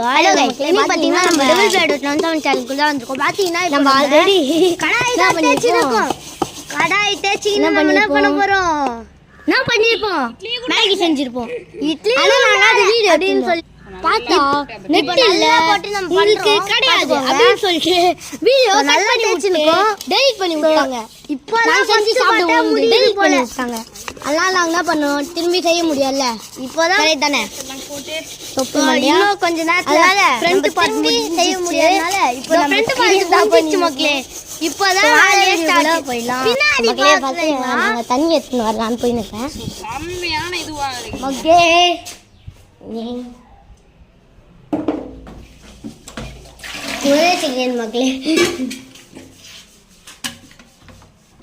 Hello guys இன்னைக்கு பாத்தீங்கன்னா நம்ம டபுள் பிளேட் ட்ரான்ஸ்ஃபார்மர் சேனலுக்குள்ள வந்திருக்கோம். பாத்தீங்கன்னா நம்ம ஆல்ரெடி கடாய் தேய்ச்சிருக்கோம். கடாய் தேய்ச்சி நம்ம என்ன பண்ண போறோம்? என்ன பண்ணிருப்போம்? மேகி செஞ்சிருப்போம். இட்லி நாங்க அது வீடியோ அப்படினு சொல்லி பார்த்தா நெட் இல்ல போட்டு நம்ம பண்றோம் கிடையாது அப்படினு சொல்லிட்டு வீடியோ கட் பண்ணி வச்சிருக்கோம். டெலீட் பண்ணி விட்டாங்க. இப்போ நான் செஞ்சு சாப்பிட முடியல பண்ணி விட்டாங்க. அதனால நாங்க என்ன பண்ணோம்? திரும்பி செய்ய முடியல. இப்போதான் கரெக்ட் தானே தொப்பு இன்னும் கொஞ்ச நேரத்துல ஃப்ரண்ட் பார்ட் செய்ய முடியறனால இப்போ நம்ம ஃப்ரண்ட் பார்ட் தான் பண்ணிச்சு மக்களே. இப்போதான் வேலைய ஸ்டார்ட் பண்ணலாம். பின்னாடி பாத்தீங்கன்னா நாங்க தண்ணி எடுத்து வரலாம்னு போய் நிக்கேன். செம்மையான இதுவா இருக்கு மக்களே. ஒரே செகண்ட் மக்களே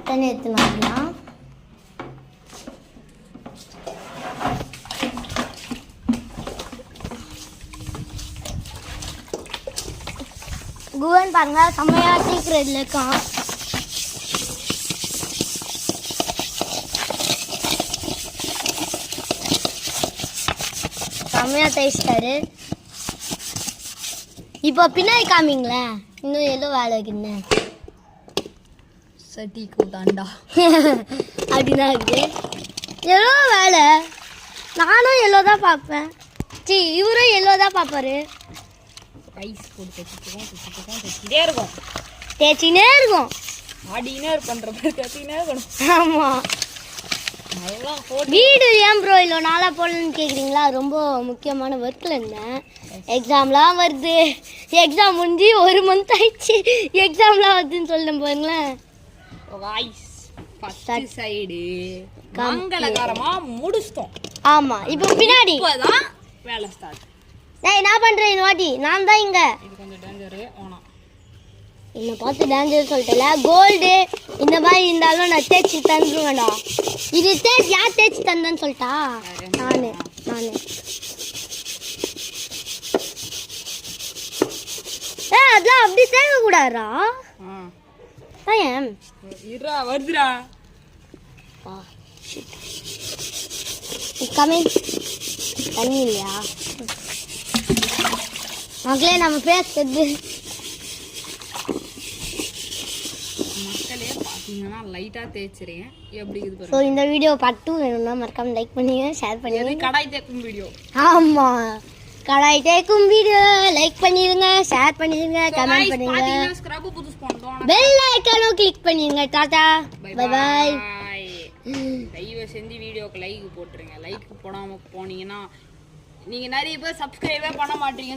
தண்ணி எடுத்து வரலாம். குவன் பாருங்க செம்மையா சீக்கிரட்ல இருக்கான். செம்மையா தேய்ச்சிட்டாரு. இப்போ பின்னாடி காமிங்களே இன்னும் எல்லோ வேலை இருக்குன்னு சட்டி கூட்டாண்டா அப்படின்னா இருக்கு எல்லோ வேலை. நானும் எல்லோ தான் பார்ப்பேன். சி இவரும் எல்லோ தான் பார்ப்பாரு. ஐஸ் போட்டு தேய்ச்சிட்டே இருக்கும். தேய்ச்சினே இருக்கும். ஆடினே பண்ற மாதிரி தேய்ச்சினே இருக்கணும். ஆமா வீடு ஏன் ப்ரோ இல்லை நாளா போடலன்னு கேட்குறீங்களா? ரொம்ப முக்கியமான ஒர்க்கில் இருந்தேன். எக்ஸாம்லாம் வருது. எக்ஸாம் முடிஞ்சு 1 மந்த் ஆயிடுச்சு. எக்ஸாம்லாம் வருதுன்னு சொல்லிட்டேன் பாருங்களேன். சைடு மங்களகரமா முடிச்சிட்டோம். ஆமா இப்போ பின்னாடி வேலை ஸ்டார்ட். நான் என்ன பண்றேன் இந்த வாட்டி? நான் தான் இங்க இது கொஞ்சம் டேஞ்சர் ஆனா என்ன பார்த்து டேஞ்சர் சொல்லிட்டல. கோல்டு இந்த மாதிரி இருந்தாலும் நான் தேய்ச்சி தந்துருவேன்டா. இது தேய்ச்சி யார் தேய்ச்சி தந்தேன்னு சொல்லிட்டா? நானு அதெல்லாம் அப்படி தேய்க்க கூடாதா? ஏன் இருடா வருதுடா. கமிங் தண்ணி இல்லையா மக்களே? நம்ம பேசுறது மக்களே பாத்தீங்கன்னா லைட்டா தேய்ச்சிரேன். எப்படி இது பாருங்க. சோ இந்த வீடியோ பார்ட் 2 வேணும்னா மறக்காம லைக் பண்ணுங்க, ஷேர் பண்ணுங்க. கடாய் தேய்க்கும் வீடியோ. ஆமா கடாய் தேய்க்கும் வீடியோ லைக் பண்ணிடுங்க, ஷேர் பண்ணிடுங்க, கமெண்ட் பண்ணுங்க. பாத்தீங்கன்னா ஸ்க்ரப் புதுசு போடுறோம். பெல் ஐகானை கிளிக் பண்ணிடுங்க. டாடா பை பை. தயவு செஞ்சு வீடியோக்கு லைக் போட்டுருங்க. லைக் போடாம போனீங்கன்னா நீங்க நிறைய பேர் சப்ஸ்கிரைபே பண்ண மாட்டீங்க.